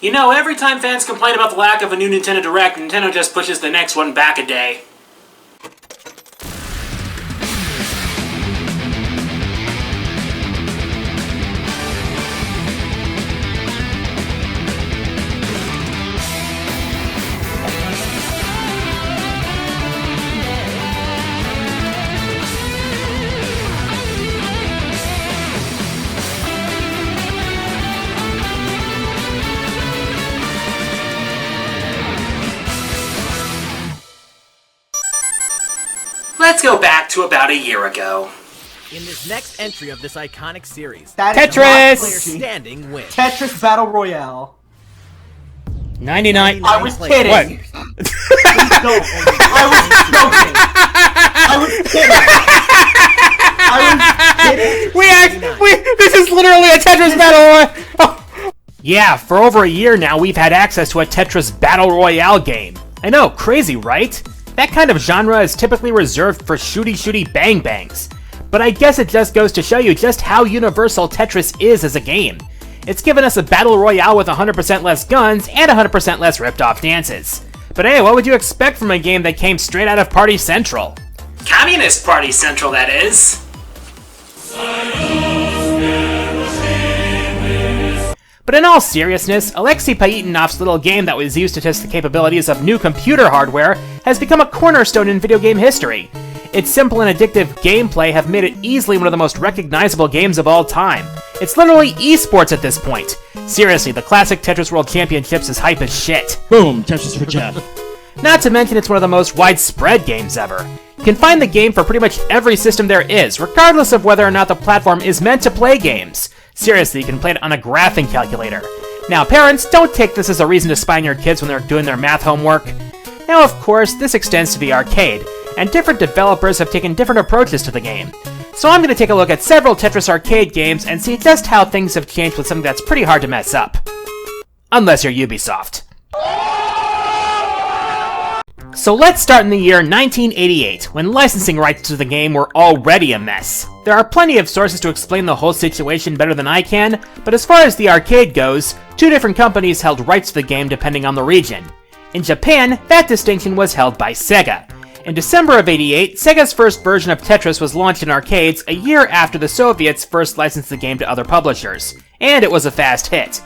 You know, every time fans complain about the lack of a new Nintendo Direct, Nintendo just pushes the next one back a day. Let's go back to about a year ago. In this next entry of this iconic series, Tetris! Standing wins. Tetris Battle Royale. 99. I was kidding. What? I was kidding. This is literally a Tetris Battle Royale. Yeah, for over a year now, we've had access to a Tetris Battle Royale game. I know, crazy, right? That kind of genre is typically reserved for shooty bang bangs. But I guess it just goes to show you just how universal Tetris is as a game. It's given us a battle royale with 100% less guns and 100% less ripped off dances. But hey, what would you expect from a game that came straight out of Party Central? Communist Party Central, that is. But in all seriousness, Alexei Payetnov's little game that was used to test the capabilities of new computer hardware has become a cornerstone in video game history. Its simple and addictive gameplay have made it easily one of the most recognizable games of all time. It's literally esports at this point. Seriously, the classic Tetris World Championships is hype as shit. Boom, Tetris for Jeff. Not to mention it's one of the most widespread games ever. You can find the game for pretty much every system there is, regardless of whether or not the platform is meant to play games. Seriously, you can play it on a graphing calculator. Now, parents, don't take this as a reason to spy on your kids when they're doing their math homework. Now, of course, this extends to the arcade, and different developers have taken different approaches to the game. So I'm going to take a look at several Tetris arcade games and see just how things have changed with something that's pretty hard to mess up. Unless you're Ubisoft. So let's start in the year 1988, when licensing rights to the game were already a mess. There are plenty of sources to explain the whole situation better than I can, but as far as the arcade goes, two different companies held rights to the game depending on the region. In Japan, that distinction was held by Sega. In December of '88, Sega's first version of Tetris was launched in arcades a year after the Soviets first licensed the game to other publishers, and it was a fast hit.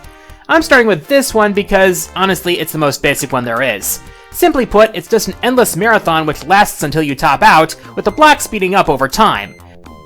I'm starting with this one because, honestly, it's the most basic one there is. Simply put, it's just an endless marathon which lasts until you top out, with the blocks speeding up over time.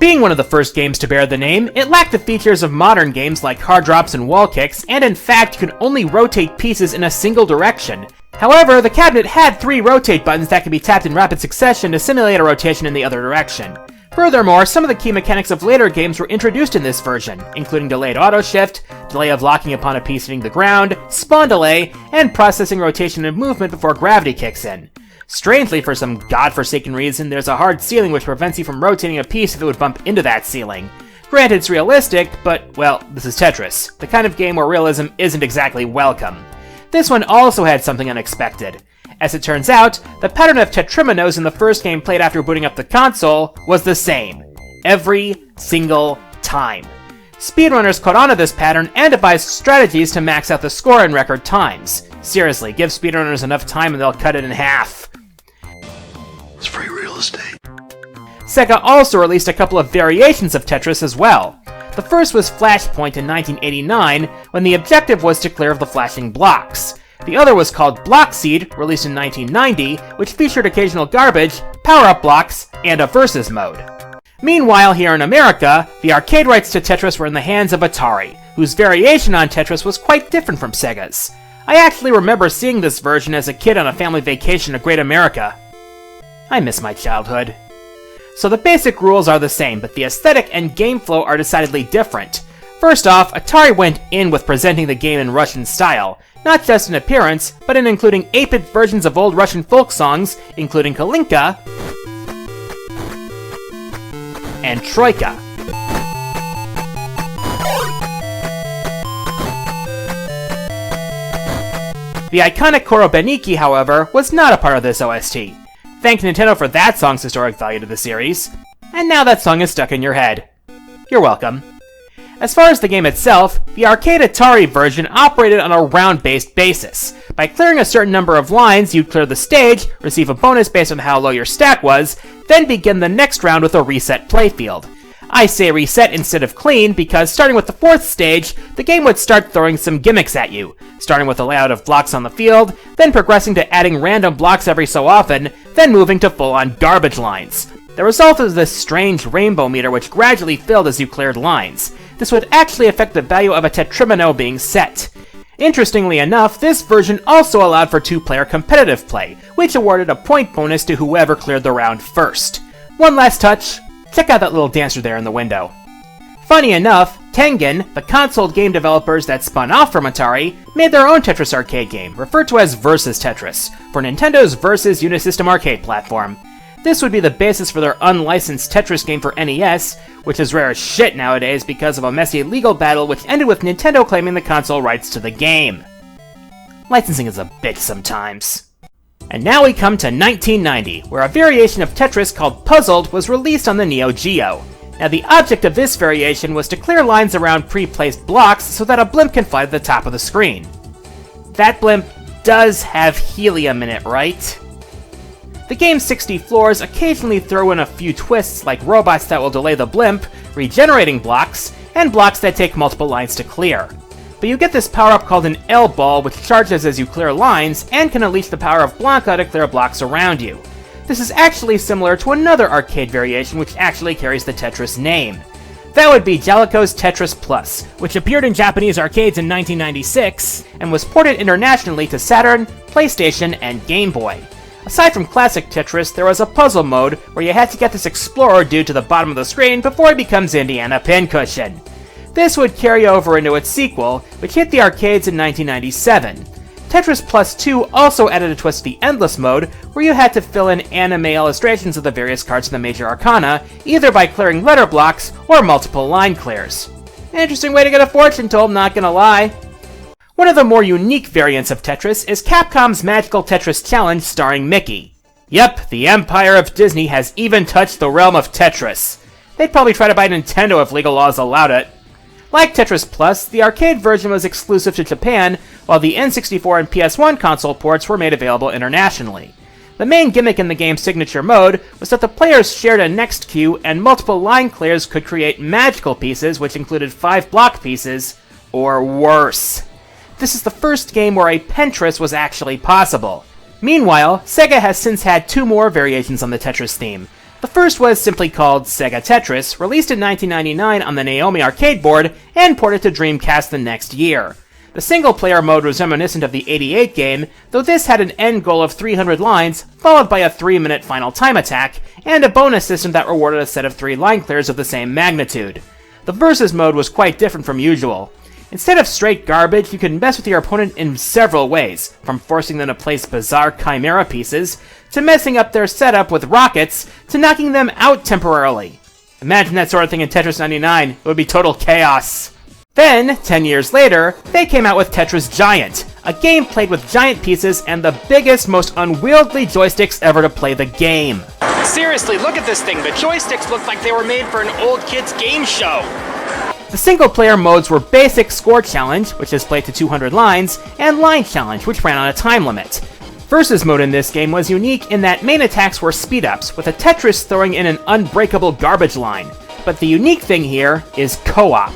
Being one of the first games to bear the name, it lacked the features of modern games like hard drops and wall kicks, and in fact, you can only rotate pieces in a single direction. However, the cabinet had 3 rotate buttons that could be tapped in rapid succession to simulate a rotation in the other direction. Furthermore, some of the key mechanics of later games were introduced in this version, including delayed auto-shift, delay of locking upon a piece hitting the ground, spawn delay, and processing rotation and movement before gravity kicks in. Strangely, for some godforsaken reason, there's a hard ceiling which prevents you from rotating a piece if it would bump into that ceiling. Granted, it's realistic, but, well, this is Tetris, the kind of game where realism isn't exactly welcome. This one also had something unexpected. As it turns out, the pattern of tetriminos in the first game played after booting up the console was the same. Every single time. Speedrunners caught on to this pattern and devised strategies to max out the score in record times. Seriously, give speedrunners enough time and they'll cut it in half. It's free real estate. Sega also released a couple of variations of Tetris as well. The first was Flashpoint in 1989, when the objective was to clear of the flashing blocks. The other was called Block Seed, released in 1990, which featured occasional garbage, power-up blocks, and a versus mode. Meanwhile, here in America, the arcade rights to Tetris were in the hands of Atari, whose variation on Tetris was quite different from Sega's. I actually remember seeing this version as a kid on a family vacation to Great America. I miss my childhood. So the basic rules are the same, but the aesthetic and game flow are decidedly different. First off, Atari went in with presenting the game in Russian style, not just in appearance, but in including 8-bit versions of old Russian folk songs, including Kalinka and Troika. The iconic Korobeniki, however, was not a part of this OST. Thank Nintendo for that song's historic value to the series. And now that song is stuck in your head. You're welcome. As far as the game itself, the arcade Atari version operated on a round-based basis. By clearing a certain number of lines, you'd clear the stage, receive a bonus based on how low your stack was, then begin the next round with a reset playfield. I say reset instead of clean because starting with the 4th stage, the game would start throwing some gimmicks at you, starting with a layout of blocks on the field, then progressing to adding random blocks every so often, then moving to full-on garbage lines. The result is this strange rainbow meter which gradually filled as you cleared lines. This would actually affect the value of a tetrimino being set. Interestingly enough, this version also allowed for 2-player competitive play, which awarded a point bonus to whoever cleared the round first. One last touch, check out that little dancer there in the window. Funny enough, Tengen, the console game developers that spun off from Atari, made their own Tetris arcade game, referred to as Versus Tetris, for Nintendo's Versus Unisystem arcade platform. This would be the basis for their unlicensed Tetris game for NES, which is rare as shit nowadays because of a messy legal battle which ended with Nintendo claiming the console rights to the game. Licensing is a bitch sometimes. And now we come to 1990, where a variation of Tetris called Puzzled was released on the Neo Geo. Now the object of this variation was to clear lines around pre-placed blocks so that a blimp can fly to the top of the screen. That blimp does have helium in it, right? The game's 60 floors occasionally throw in a few twists like robots that will delay the blimp, regenerating blocks, and blocks that take multiple lines to clear. But you get this power-up called an L-ball which charges as you clear lines, and can unleash the power of Blanca to clear blocks around you. This is actually similar to another arcade variation which actually carries the Tetris name. That would be Jaleco's Tetris Plus, which appeared in Japanese arcades in 1996, and was ported internationally to Saturn, PlayStation, and Game Boy. Aside from classic Tetris, there was a puzzle mode where you had to get this explorer dude to the bottom of the screen before he becomes Indiana Pincushion. This would carry over into its sequel, which hit the arcades in 1997. Tetris Plus 2 also added a twist to the Endless mode, where you had to fill in anime illustrations of the various cards in the major arcana, either by clearing letter blocks or multiple line clears. Interesting way to get a fortune told, not gonna lie. One of the more unique variants of Tetris is Capcom's Magical Tetris Challenge starring Mickey. Yep, the Empire of Disney has even touched the realm of Tetris. They'd probably try to buy Nintendo if legal laws allowed it. Like Tetris Plus, the arcade version was exclusive to Japan, while the N64 and PS1 console ports were made available internationally. The main gimmick in the game's signature mode was that the players shared a next queue and multiple line clears could create magical pieces which included 5 block pieces, or worse. This is the first game where a Pentris was actually possible. Meanwhile, Sega has since had 2 more variations on the Tetris theme. The first was simply called Sega Tetris, released in 1999 on the Naomi arcade board, and ported to Dreamcast the next year. The single-player mode was reminiscent of the '88 game, though this had an end goal of 300 lines, followed by a 3-minute final time attack, and a bonus system that rewarded a set of 3 line clears of the same magnitude. The Versus mode was quite different from usual. Instead of straight garbage, you could mess with your opponent in several ways, from forcing them to place bizarre chimera pieces, to messing up their setup with rockets, to knocking them out temporarily. Imagine that sort of thing in Tetris 99, it would be total chaos. Then, 10 years later, they came out with Tetris Giant, a game played with giant pieces and the biggest, most unwieldy joysticks ever to play the game. Seriously, look at this thing. The joysticks look like they were made for an old kid's game show. The single-player modes were Basic Score Challenge, which is played to 200 lines, and Line Challenge, which ran on a time limit. Versus mode in this game was unique in that main attacks were speed-ups, with a Tetris throwing in an unbreakable garbage line. But the unique thing here is co-op.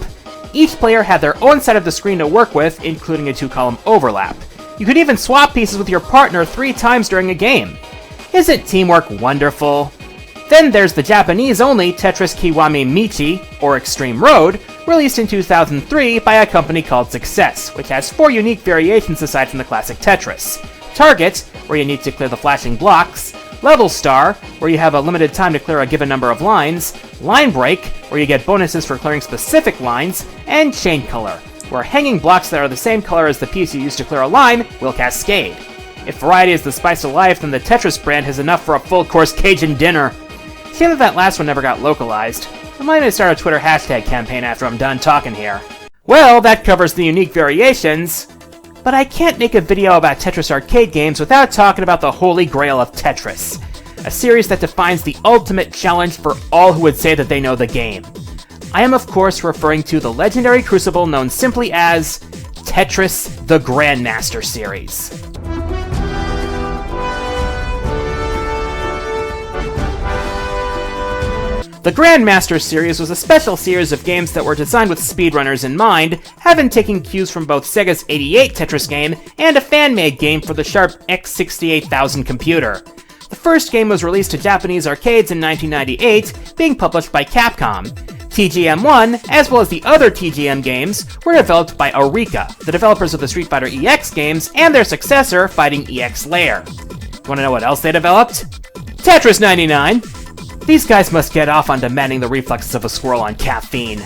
Each player had their own side of the screen to work with, including a 2-column overlap. You could even swap pieces with your partner 3 times during a game. Isn't teamwork wonderful? Then there's the Japanese-only Tetris Kiwami Michi, or Extreme Road, released in 2003 by a company called Success, which has 4 unique variations aside from the classic Tetris. Target, where you need to clear the flashing blocks, Level Star, where you have a limited time to clear a given number of lines, Line Break, where you get bonuses for clearing specific lines, and Chain Color, where hanging blocks that are the same color as the piece you used to clear a line will cascade. If variety is the spice of life, then the Tetris brand has enough for a full-course Cajun dinner. Shame that last one never got localized. I might start a Twitter hashtag campaign after I'm done talking here. Well, that covers the unique variations. But I can't make a video about Tetris arcade games without talking about the holy grail of Tetris. A series that defines the ultimate challenge for all who would say that they know the game. I am of course referring to the legendary crucible known simply as Tetris the Grandmaster series. The Grandmaster series was a special series of games that were designed with speedrunners in mind, having taken cues from both Sega's '88 Tetris game and a fan-made game for the Sharp X68000 computer. The first game was released to Japanese arcades in 1998, being published by Capcom. TGM1, as well as the other TGM games, were developed by Eureka, the developers of the Street Fighter EX games and their successor, Fighting EX Lair. Want to know what else they developed? Tetris 99! These guys must get off on demanding the reflexes of a squirrel on caffeine.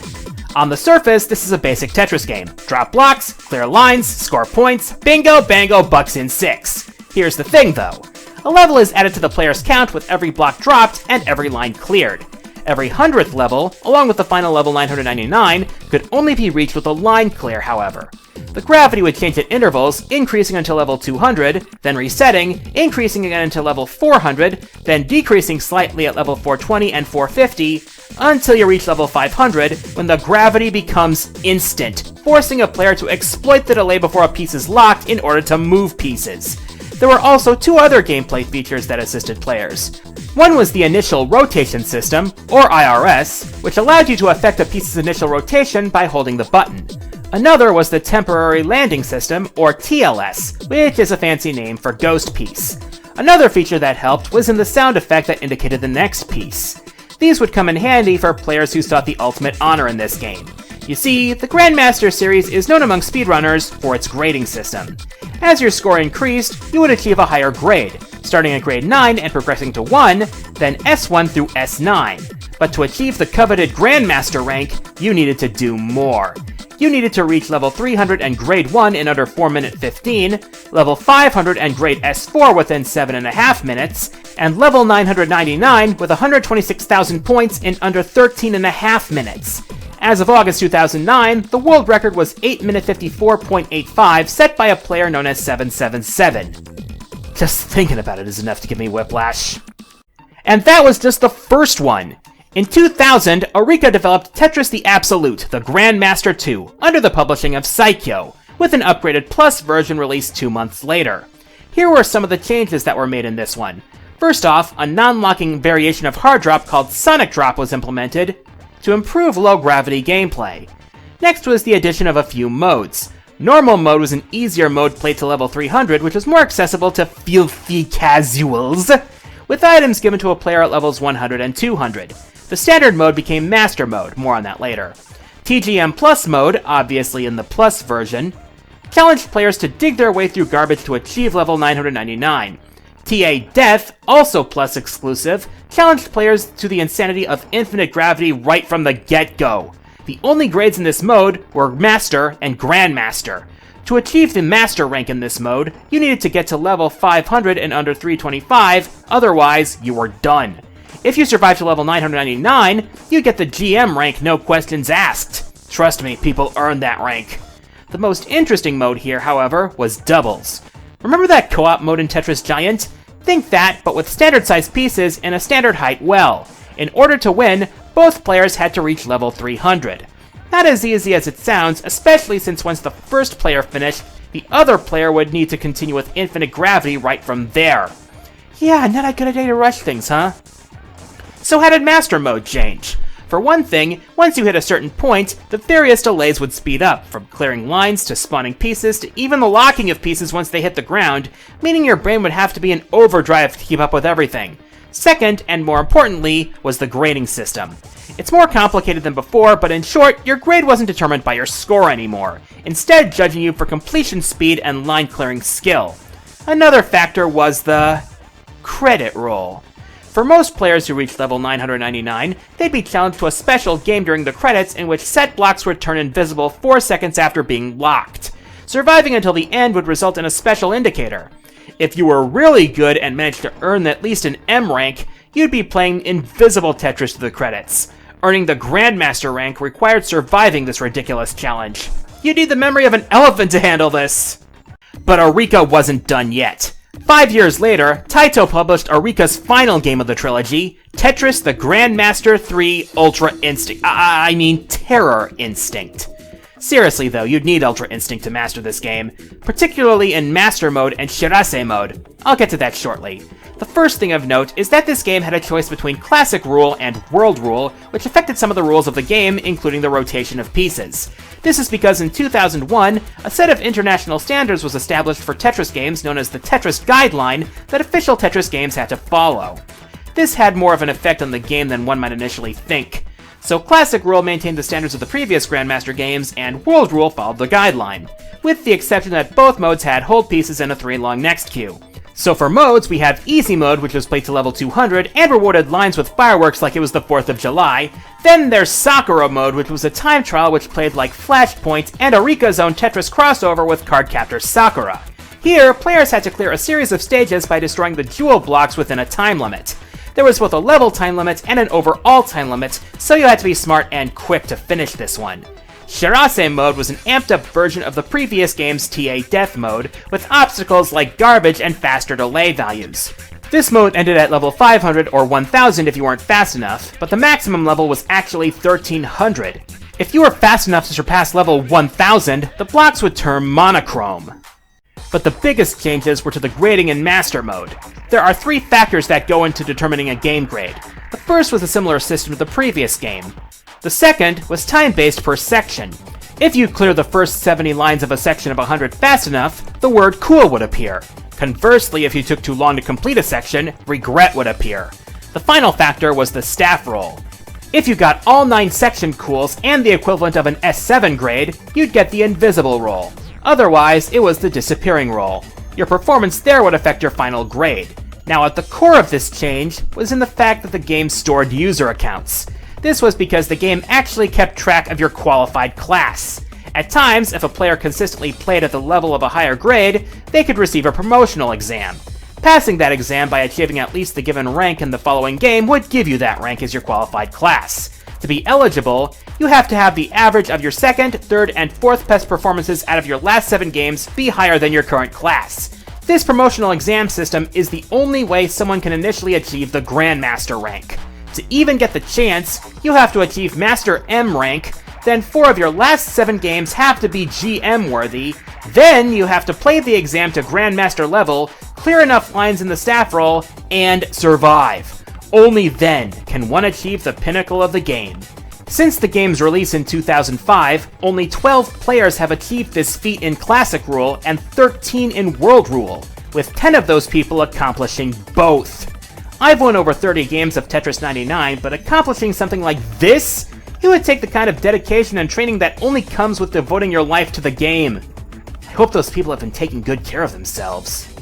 On the surface, this is a basic Tetris game. Drop blocks, clear lines, score points, bingo, bango, bucks in 6. Here's the thing though. A level is added to the player's count with every block dropped and every line cleared. Every 100th level, along with the final level 999, could only be reached with a line clear, however. The gravity would change at intervals, increasing until level 200, then resetting, increasing again until level 400, then decreasing slightly at level 420 and 450, until you reach level 500, when the gravity becomes instant, forcing a player to exploit the delay before a piece is locked in order to move pieces. There were also two other gameplay features that assisted players. One was the initial rotation system, or IRS, which allowed you to affect a piece's initial rotation by holding the button. Another was the temporary landing system, or TLS, which is a fancy name for ghost piece. Another feature that helped was in the sound effect that indicated the next piece. These would come in handy for players who sought the ultimate honor in this game. You see, the Grandmaster series is known among speedrunners for its grading system. As your score increased, you would achieve a higher grade, starting at grade 9 and progressing to 1, then S1 through S9. But to achieve the coveted Grandmaster rank, you needed to do more. You needed to reach level 300 and grade 1 in under 4 minutes 15, level 500 and grade S4 within 7.5 minutes, and level 999 with 126,000 points in under 13.5 minutes. As of August 2009, the world record was 8 minute 54.85, set by a player known as 777. Just thinking about it is enough to give me whiplash. And that was just the first one. In 2000, Eureka developed Tetris the Absolute, the Grandmaster 2, under the publishing of Saikyo, with an upgraded Plus version released 2 months later. Here were some of the changes that were made in this one. First off, a non-locking variation of hard drop called Sonic Drop was implemented to improve low-gravity gameplay. Next was the addition of a few modes. Normal mode was an easier mode played to level 300, which was more accessible to filthy casuals, with items given to a player at levels 100 and 200. The standard mode became Master Mode, more on that later. TGM Plus mode, obviously in the Plus version, challenged players to dig their way through garbage to achieve level 999. TA Death, also Plus exclusive, challenged players to the insanity of infinite gravity right from the get-go. The only grades in this mode were Master and Grandmaster. To achieve the Master rank in this mode, you needed to get to level 500 in under 325, otherwise you were done. If you survived to level 999, you'd get the GM rank no questions asked. Trust me, people earned that rank. The most interesting mode here, however, was doubles. Remember that co-op mode in Tetris Giant? Think that, but with standard-sized pieces and a standard height well. In order to win, both players had to reach level 300. Not as easy as it sounds, especially since once the first player finished, the other player would need to continue with infinite gravity right from there. Yeah, not a good idea to rush things, huh? So how did Master Mode change? For one thing, once you hit a certain point, the various delays would speed up, from clearing lines to spawning pieces to even the locking of pieces once they hit the ground, meaning your brain would have to be in overdrive to keep up with everything. Second, and more importantly, was the grading system. It's more complicated than before, but in short, your grade wasn't determined by your score anymore, instead judging you for completion speed and line clearing skill. Another factor was the credit roll. For most players who reached level 999, they'd be challenged to a special game during the credits in which set blocks would turn invisible 4 seconds after being locked. Surviving until the end would result in a special indicator. If you were really good and managed to earn at least an M rank, you'd be playing invisible Tetris to the credits. Earning the Grandmaster rank required surviving this ridiculous challenge. You'd need the memory of an elephant to handle this! But Eureka wasn't done yet. 5 years later, Taito published Arika's final game of the trilogy, Tetris the Grandmaster 3 Ultra Instinct. Terror Instinct. Seriously though, you'd need Ultra Instinct to master this game, particularly in Master Mode and Shirase Mode. I'll get to that shortly. The first thing of note is that this game had a choice between Classic Rule and World Rule, which affected some of the rules of the game, including the rotation of pieces. This is because in 2001, a set of international standards was established for Tetris games known as the Tetris Guideline that official Tetris games had to follow. This had more of an effect on the game than one might initially think. So Classic Rule maintained the standards of the previous Grandmaster games, and World Rule followed the guideline, with the exception that both modes had hold pieces and a 3-long next queue. So for modes, we have Easy Mode, which was played to level 200 and rewarded lines with fireworks like it was the 4th of July. Then there's Sakura Mode, which was a time trial which played like Flashpoint, and Arika's own Tetris crossover with Cardcaptor Sakura. Here, players had to clear a series of stages by destroying the jewel blocks within a time limit. There was both a level time limit and an overall time limit, so you had to be smart and quick to finish this one. Shirase Mode was an amped up version of the previous game's TA Death Mode, with obstacles like garbage and faster delay values. This mode ended at level 500 or 1000 if you weren't fast enough, but the maximum level was actually 1300. If you were fast enough to surpass level 1000, the blocks would turn monochrome. But the biggest changes were to the grading in Master Mode. There are 3 factors that go into determining a game grade. The first was a similar system to the previous game. The second was time-based per section. If you clear the first 70 lines of a section of 100 fast enough, the word cool would appear. Conversely, if you took too long to complete a section, regret would appear. The final factor was the staff roll. If you got all 9 section cools and the equivalent of an S7 grade, you'd get the invisible roll. Otherwise, it was the disappearing roll. Your performance there would affect your final grade. Now, at the core of this change was in the fact that the game stored user accounts. This was because the game actually kept track of your qualified class. At times, if a player consistently played at the level of a higher grade, they could receive a promotional exam. Passing that exam by achieving at least the given rank in the following game would give you that rank as your qualified class. To be eligible, you have to have the average of your 2nd, 3rd, and 4th best performances out of your last 7 games be higher than your current class. This promotional exam system is the only way someone can initially achieve the Grandmaster rank. To even get the chance, you have to achieve Master M rank, then 4 of your last 7 games have to be GM worthy, then you have to play the exam to Grandmaster level, clear enough lines in the staff roll, and survive. Only then can one achieve the pinnacle of the game. Since the game's release in 2005, only 12 players have achieved this feat in Classic Rule and 13 in World Rule, with 10 of those people accomplishing both. I've won over 30 games of Tetris 99, but accomplishing something like this? It would take the kind of dedication and training that only comes with devoting your life to the game. I hope those people have been taking good care of themselves.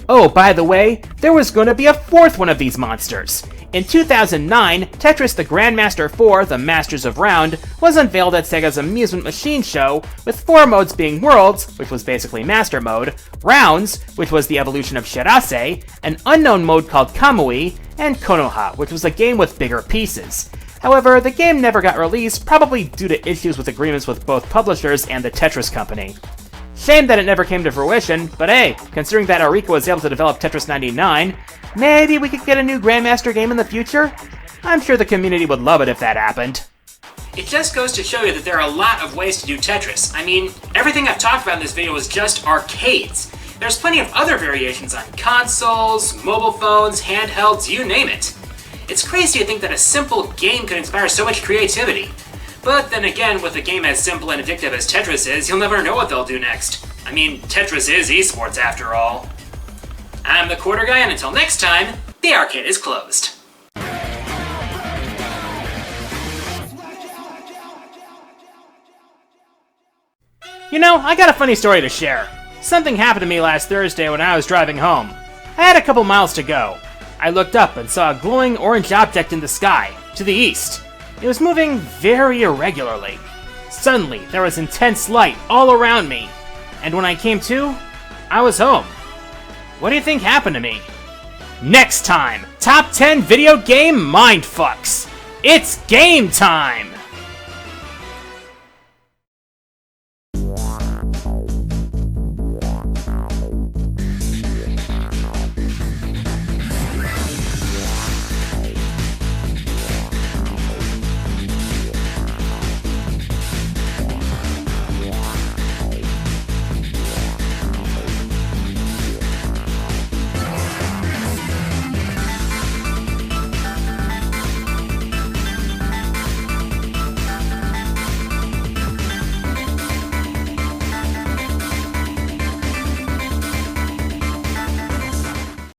Oh, by the way, there was going to be a 4th one of these monsters. In 2009, Tetris the Grandmaster 4, The Masters of Round, was unveiled at Sega's Amusement Machine Show, with 4 modes being Worlds, which was basically Master Mode, Rounds, which was the evolution of Shirase, an unknown mode called Kamui, and Konoha, which was a game with bigger pieces. However, the game never got released, probably due to issues with agreements with both publishers and the Tetris Company. Shame that it never came to fruition, but hey, considering that Arika was able to develop Tetris 99, maybe we could get a new Grandmaster game in the future? I'm sure the community would love it if that happened. It just goes to show you that there are a lot of ways to do Tetris. I mean, everything I've talked about in this video is just arcades. There's plenty of other variations on consoles, mobile phones, handhelds, you name it. It's crazy to think that a simple game could inspire so much creativity. But then again, with a game as simple and addictive as Tetris is, you'll never know what they'll do next. I mean, Tetris is esports after all. I'm the Quarter Guy, and until next time, the arcade is closed. You know, I got a funny story to share. Something happened to me last Thursday when I was driving home. I had a couple miles to go. I looked up and saw a glowing orange object in the sky, to the east. It was moving very irregularly. Suddenly, there was intense light all around me, and when I came to, I was home. What do you think happened to me? Next time, Top 10 Video Game Mindfucks! It's game time!